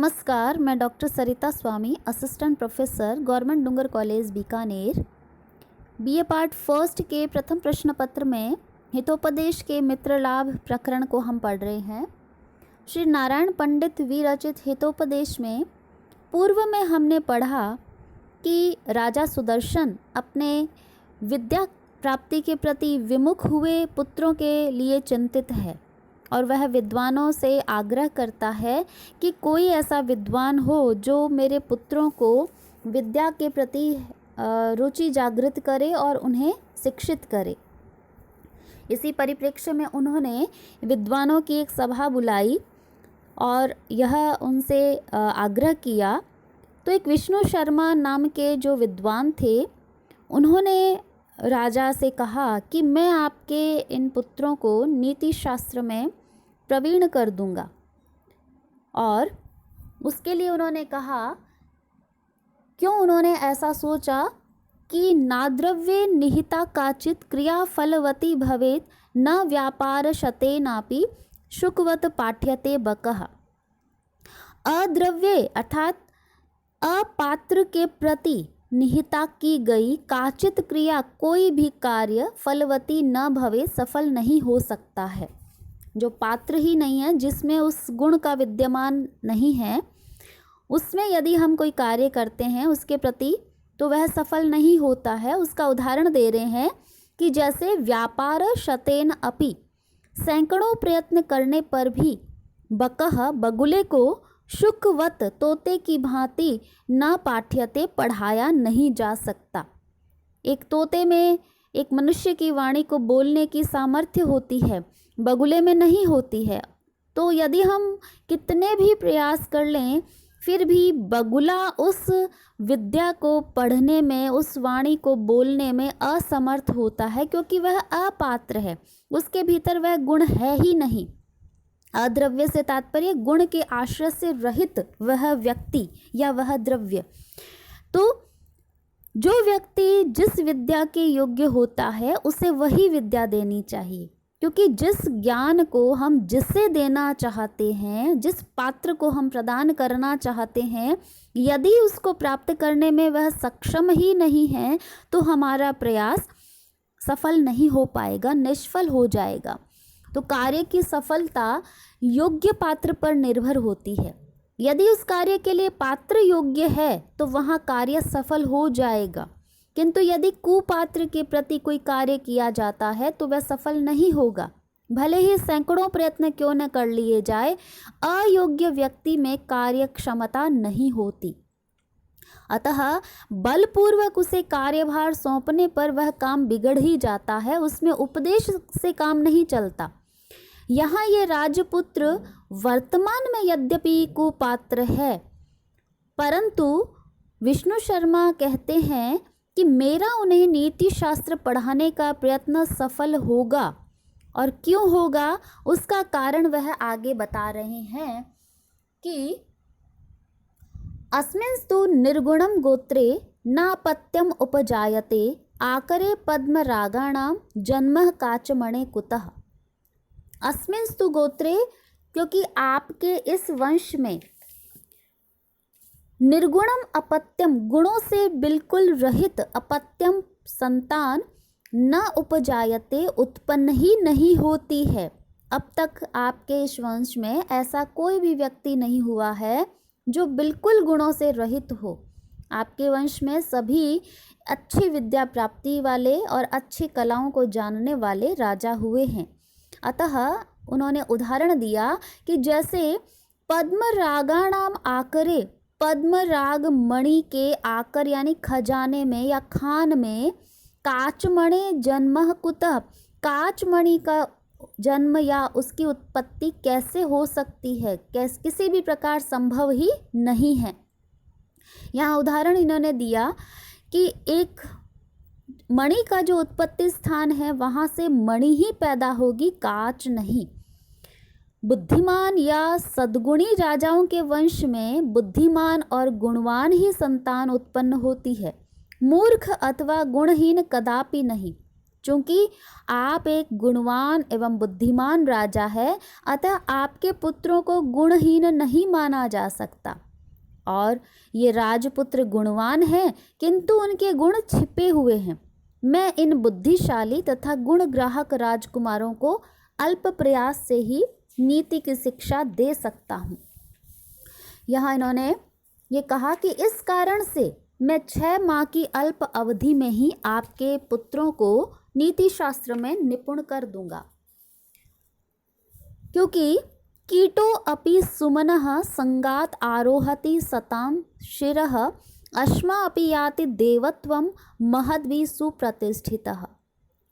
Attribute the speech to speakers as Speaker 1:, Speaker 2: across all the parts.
Speaker 1: नमस्कार, मैं doctor Sarita Swami, assistant professor, government Dungar college Bikaner. BA part first के प्रथम प्रश्न पत्र में हितोपदेश के मित्र लाभ प्रकरण को हम पढ़ रहे हैं। श्री नारायण पंडित विरचित हितोपदेश में पूर्व में हमने पढ़ा कि राजा सुदर्शन अपने विद्या प्राप्ति के प्रति विमुख हुए पुत्रों के लिए चिंतित है और वह विद्वानों से आग्रह करता है कि कोई ऐसा विद्वान हो जो मेरे पुत्रों को विद्या के प्रति रुचि जागृत करे और उन्हें शिक्षित करे। इसी परिप्रेक्ष्य में उन्होंने विद्वानों की एक सभा बुलाई और यह उनसे आग्रह किया। तो एक विष्णु शर्मा नाम के जो विद्वान थे, उन्होंने राजा से कहा कि मैं आपके इन पुत्रों को नीति शास्त्र में प्रवीण कर दूंगा। और उसके लिए उन्होंने कहा, क्यों उन्होंने ऐसा सोचा कि नाद्रव्ये निहिता काचित क्रिया फलवती भवेत न व्यापार शतेनापि शुकवत पाठ्यते बकः। अद्रव्ये अर्थात अपात्र के प्रति निहिता की गई काचित क्रिया कोई भी कार्य फलवती न भवे, सफल नहीं हो सकता है। जो पात्र ही नहीं है, जिसमें उस गुण का विद्यमान नहीं है, उसमें यदि हम कोई कार्य करते हैं उसके प्रति, तो वह सफल नहीं होता है। उसका उदाहरण दे रहे हैं कि जैसे व्यापार शतेन अपि, सैकड़ों प्रयत्न करने पर भी बकः बगुले को शुकवत तोते की भांति न पाठ्यते पढ़ाया नहीं जा सकता। एक तोते में एक मनुष्य की वाणी को बोलने की सामर्थ्य होती है, बगुले में नहीं होती है। तो यदि हम कितने भी प्रयास कर लें, फिर भी बगुला उस विद्या को पढ़ने में, उस वाणी को बोलने में असमर्थ होता है, क्योंकि वह अपात्र है, उसके भीतर वह गुण है ही नहीं। अद्रव्य से तात्पर्य गुण के आश्रय से रहित वह व्यक्ति या वह द्रव्य। तो जो व्यक्ति जिस विद्या के योग्य होता है, उसे वही विद्या देनी चाहिए, क्योंकि जिस ज्ञान को हम जिसे देना चाहते हैं, जिस पात्र को हम प्रदान करना चाहते हैं, यदि उसको प्राप्त करने में वह सक्षम ही नहीं है, तो हमारा प्रयास सफल नहीं हो पाएगा, निष्फल हो जाएगा। तो कार्य की सफलता योग्य पात्र पर निर्भर होती है। यदि उस कार्य के लिए पात्र योग्य है तो वहाँ कार्य सफल हो जाएगा, किंतु यदि कुपात्र के प्रति कोई कार्य किया जाता है तो वह सफल नहीं होगा। भले ही सैकड़ों प्रयत्न क्यों न कर लिए जाए, अयोग्य व्यक्ति में कार्य क्षमता नहीं होती। अतः बलपूर्वक उसे कार्यभार सौंपने पर वह काम बिगड़ ही जाता है, उसमें उपदेश से काम नहीं चलता। यहाँ ये राजपुत्र वर्तमान में यद्यपि कुपात्र है, परंतु विष्णु शर्मा कहते हैं कि मेरा उन्हें नीति शास्त्र पढ़ाने का प्रयत्न सफल होगा। और क्यों होगा, उसका कारण वह आगे बता रहे हैं कि अस्मिंस्तु निर्गुणम गोत्रे नापत्यम उपजायते आकरे पद्मरागाणाम जन्मः काचमणे कुतः। अस्मिंस्तु गोत्रे, क्योंकि आपके इस वंश में निर्गुणम अपत्यम, गुणों से बिल्कुल रहित अपत्यम संतान न उपजायते, उत्पन्न ही नहीं होती है। अब तक आपके इस वंश में ऐसा कोई भी व्यक्ति नहीं हुआ है जो बिल्कुल गुणों से रहित हो। आपके वंश में सभी अच्छी विद्या प्राप्ति वाले और अच्छी कलाओं को जानने वाले राजा हुए हैं। अतः उन्होंने उदाहरण दिया कि जैसे पद्मरागाणाम आकरे, पद्मराग मणि के आकर यानी खजाने में या खान में, काचमणे जन्मः कुतः, काचमणि का जन्म या उसकी उत्पत्ति कैसे हो सकती है, किसी भी प्रकार संभव ही नहीं है। यहाँ उदाहरण इन्होंने दिया कि एक मणि का जो उत्पत्ति स्थान है, वहाँ से मणि ही पैदा होगी, काच नहीं। बुद्धिमान या सद्गुणी राजाओं के वंश में बुद्धिमान और गुणवान ही संतान उत्पन्न होती है, मूर्ख अथवा गुणहीन कदापि नहीं। चूँकि आप एक गुणवान एवं बुद्धिमान राजा है, अतः आपके पुत्रों को गुणहीन नहीं माना जा सकता। और ये राजपुत्र गुणवान हैं, किंतु उनके गुण छिपे हुए हैं। मैं इन बुद्धिशाली तथा गुणग्राहक राजकुमारों को अल्प प्रयास से ही नीति की शिक्षा दे सकता हूँ। यहाँ इन्होंने ये कहा कि इस कारण से मैं 6 माह की अल्प अवधि में ही आपके पुत्रों को नीति शास्त्र में निपुण कर दूंगा, क्योंकि कीटो अपि सुमनः संगात आरोहति सतां शिरः अश्मा अपि याति देवत्वं महद्भि सुप्रतिष्ठितः।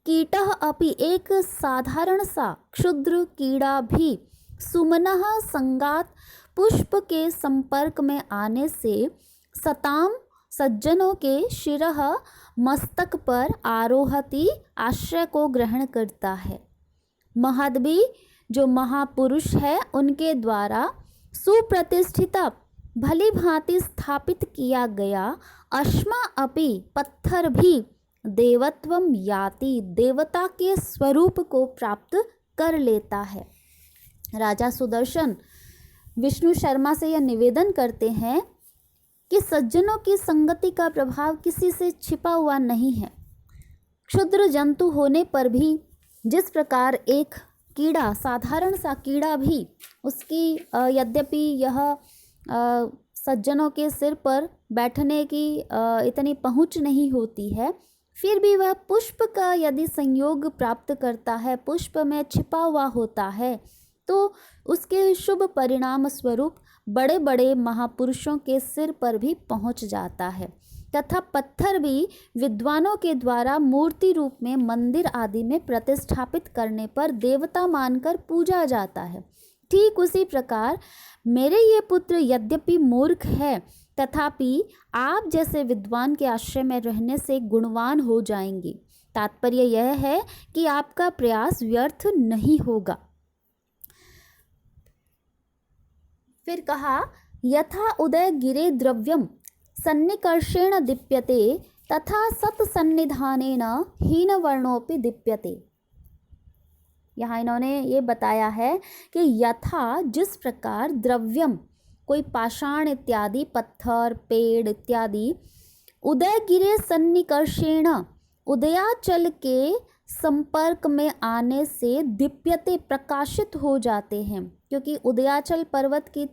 Speaker 1: कीटः अपि एक साधारण सा क्षुद्र कीड़ा भी सुमनः संगात पुष्प के संपर्क में आने से सताम सज्जनों के शिरः मस्तक पर आरोहति आश्रय को ग्रहण करता है। महद्भि जो महापुरुष है उनके द्वारा सुप्रतिष्ठित भली भांति स्थापित किया गया अश्मा अपि पत्थर भी देवत्वम याति देवता के स्वरूप को प्राप्त कर लेता है। राजा सुदर्शन विष्णु शर्मा से यह निवेदन करते हैं कि सज्जनों की संगति का प्रभाव किसी से छिपा हुआ नहीं है। क्षुद्र जंतु होने पर भी जिस प्रकार एक कीड़ा, साधारण सा कीड़ा भी, उसकी यद्यपि यह सज्जनों के सिर पर बैठने की इतनी पहुंच नहीं होती है, फिर भी वह पुष्प का यदि संयोग प्राप्त करता है, पुष्प में छिपा हुआ होता है, तो उसके शुभ परिणाम स्वरूप बड़े बड़े महापुरुषों के सिर पर भी पहुंच जाता है। तथा पत्थर भी विद्वानों के द्वारा मूर्ति रूप में मंदिर आदि में प्रतिष्ठापित करने पर देवता मानकर पूजा जाता है। ठीक उसी प्रकार मेरे ये पुत्र यद्यपि मूर्ख है, तथापि आप जैसे विद्वान के आश्रय में रहने से गुणवान हो जाएंगे। तात्पर्य यह है कि आपका प्रयास व्यर्थ नहीं होगा। फिर कहा, यथा उदय गिरे द्रव्यम सन्निकर्षेण दीप्यते तथा सत्सन्निधानेन हीनवर्णोपि दीप्यते। यहाँ इन्होंने ये बताया है कि यथा जिस प्रकार द्रव्यम, कोई पाषाण इत्यादि, पत्थर, पेड़ इत्यादि, उदय गिरे सन्निकर्षेण, उदयाचल के संपर्क में आने से दीप्यते, प्रकाशित हो जाते हैं। क्योंकि उदयाचल पर्वत की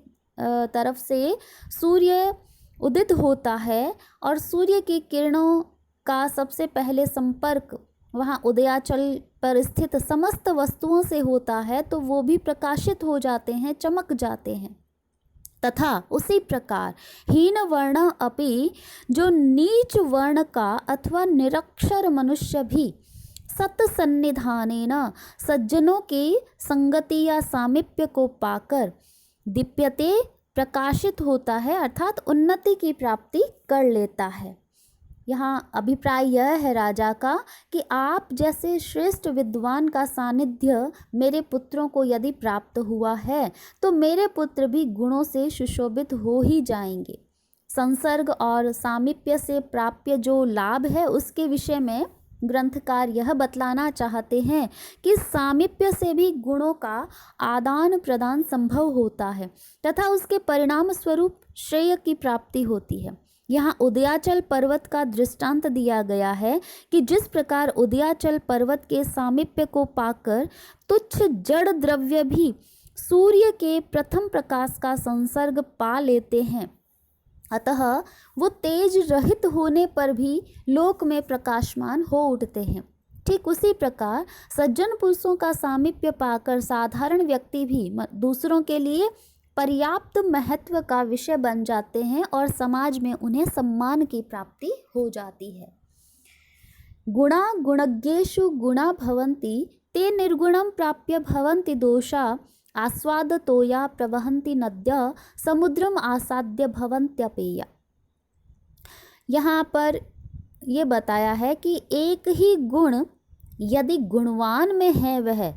Speaker 1: तरफ से सूर्य उदित होता है और सूर्य की किरणों का सबसे पहले संपर्क वहाँ उदयाचल पर स्थित समस्त वस्तुओं से होता है, तो वो भी प्रकाशित हो जाते हैं, चमक जाते हैं। तथा उसी प्रकार हीन वर्ण अपि, जो नीच वर्ण का अथवा निरक्षर मनुष्य भी सत्सन्निधानेन, सज्जनों की संगति या सामीप्य को पाकर दीप्यते, प्रकाशित होता है, अर्थात उन्नति की प्राप्ति कर लेता है। यहाँ अभिप्राय यह है राजा का कि आप जैसे श्रेष्ठ विद्वान का सानिध्य मेरे पुत्रों को यदि प्राप्त हुआ है, तो मेरे पुत्र भी गुणों से सुशोभित हो ही जाएंगे। संसर्ग और सामीप्य से प्राप्य जो लाभ है, उसके विषय में ग्रंथकार यह बतलाना चाहते हैं कि सामीप्य से भी गुणों का आदान प्रदान संभव होता है तथा उसके परिणाम स्वरूप श्रेय की प्राप्ति होती है। यहाँ उदयाचल पर्वत का दृष्टांत दिया गया है कि जिस प्रकार उदयाचल पर्वत के सामीप्य को पाकर तुच्छ जड़ द्रव्य भी सूर्य के प्रथम प्रकाश का संसर्ग पा लेते हैं, अतः वो तेज रहित होने पर भी लोक में प्रकाशमान हो उठते हैं। ठीक उसी प्रकार सज्जन पुरुषों का सामीप्य पाकर साधारण व्यक्ति भी दूसरों के लिए पर्याप्त महत्व का विषय बन जाते हैं और समाज में उन्हें सम्मान की प्राप्ति हो जाती है। गुणा गुणज्ञेषु गुणा भवन्ति ते निर्गुणं प्राप्य भवन्ति दोषा आस्वादतोया प्रवहन्ति नद्य समुद्रम आसाद्य भवन्त्यपेया। यहाँ पर ये बताया है कि एक ही गुण यदि गुणवान में है वह,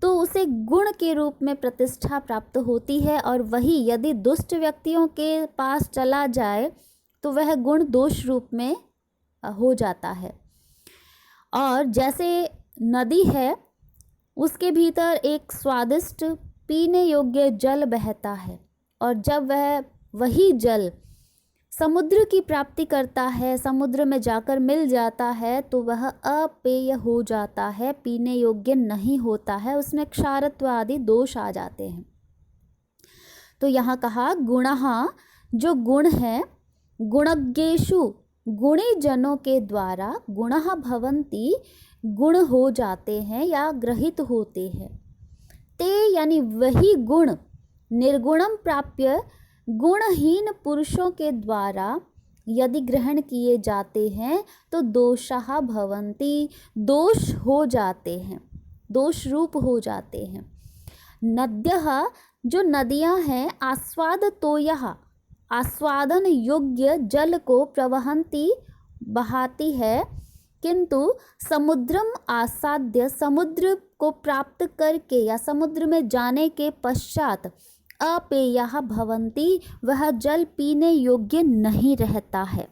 Speaker 1: तो उसे गुण के रूप में प्रतिष्ठा प्राप्त होती है, और वही यदि दुष्ट व्यक्तियों के पास चला जाए तो वह गुण दोष रूप में हो जाता है। और जैसे नदी है, उसके भीतर एक स्वादिष्ट पीने योग्य जल बहता है, और जब वही जल समुद्र की प्राप्ति करता है, समुद्र में जाकर मिल जाता है, तो वह अपेय हो जाता है, पीने योग्य नहीं होता है, उसमें क्षारत्व आदि दोष आ जाते हैं। तो यहाँ कहा गुणः, जो गुण है, गुणज्ञेषु, गुणी जनों के द्वारा गुणः भवन्ति, गुण हो जाते हैं या ग्रहित होते हैं। ते यानी वही गुण निर्गुणम प्राप्य, गुणहीन पुरुषों के द्वारा यदि ग्रहण किए जाते हैं तो दोषः भवन्ति, दोष हो जाते हैं, दोष रूप हो जाते हैं। नद्यः, जो नदियां हैं, आस्वादतोयः, आस्वादन योग्य जल को प्रवहन्ति, बहाती है, किंतु समुद्रम आसाद्य, समुद्र को प्राप्त करके या समुद्र में जाने के पश्चात अपेयः भवन्ति, वह जल पीने योग्य नहीं रहता है।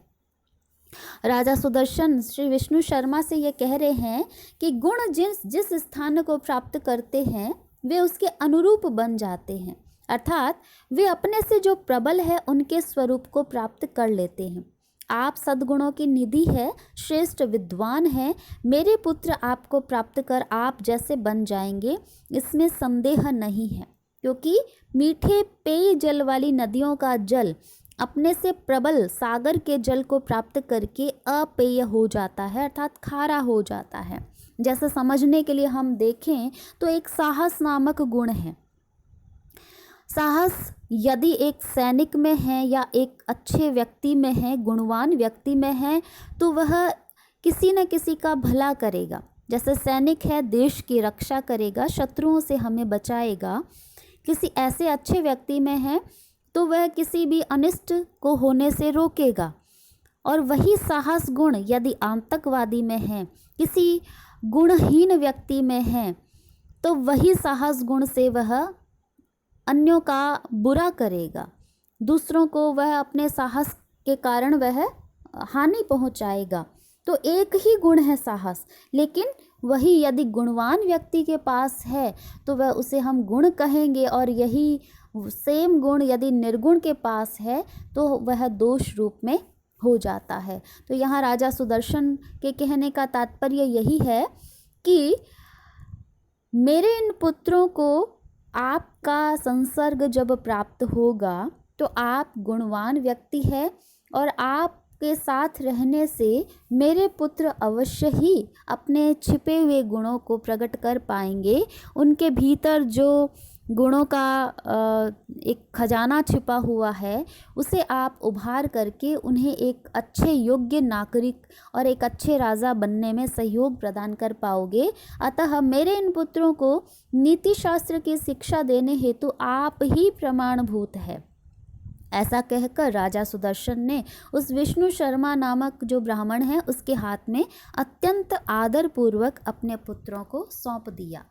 Speaker 1: राजा सुदर्शन श्री विष्णु शर्मा से ये कह रहे हैं कि गुण जिस स्थान को प्राप्त करते हैं वे उसके अनुरूप बन जाते हैं, अर्थात वे अपने से जो प्रबल है उनके स्वरूप को प्राप्त कर लेते हैं। आप सद्गुणों की निधि है, श्रेष्ठ विद्वान हैं, मेरे पुत्र आपको प्राप्त कर आप जैसे बन जाएंगे, इसमें संदेह नहीं है, क्योंकि मीठे पेय जल वाली नदियों का जल अपने से प्रबल सागर के जल को प्राप्त करके अपेय हो जाता है, अर्थात खारा हो जाता है। जैसे समझने के लिए हम देखें तो एक साहस नामक गुण है। साहस यदि एक सैनिक में है या एक अच्छे व्यक्ति में है, गुणवान व्यक्ति में है, तो वह किसी न किसी का भला करेगा। जैसे सैनिक है, देश की रक्षा करेगा, शत्रुओं से हमें बचाएगा। किसी ऐसे अच्छे व्यक्ति में है तो वह किसी भी अनिष्ट को होने से रोकेगा। और वही साहस गुण यदि आतंकवादी में है, किसी गुणहीन व्यक्ति में है, तो वही साहस गुण से वह अन्यों का बुरा करेगा, दूसरों को वह अपने साहस के कारण वह हानि पहुंचाएगा। तो एक ही गुण है साहस, लेकिन वही यदि गुणवान व्यक्ति के पास है तो वह उसे हम गुण कहेंगे, और यही सेम गुण यदि निर्गुण के पास है तो वह दोष रूप में हो जाता है। तो यहाँ राजा सुदर्शन के कहने का तात्पर्य यही है कि मेरे इन पुत्रों को आपका संसर्ग जब प्राप्त होगा तो आप गुणवान व्यक्ति है, और आपके साथ रहने से मेरे पुत्र अवश्य ही अपने छिपे हुए गुणों को प्रकट कर पाएंगे। उनके भीतर जो गुणों का एक खजाना छिपा हुआ है उसे आप उभार करके उन्हें एक अच्छे योग्य नागरिक और एक अच्छे राजा बनने में सहयोग प्रदान कर पाओगे। अतः मेरे इन पुत्रों को नीति शास्त्र की शिक्षा देने हेतु आप ही प्रमाणभूत है। ऐसा कहकर राजा सुदर्शन ने उस विष्णु शर्मा नामक जो ब्राह्मण है उसके हाथ में अत्यंत आदरपूर्वक अपने पुत्रों को सौंप दिया।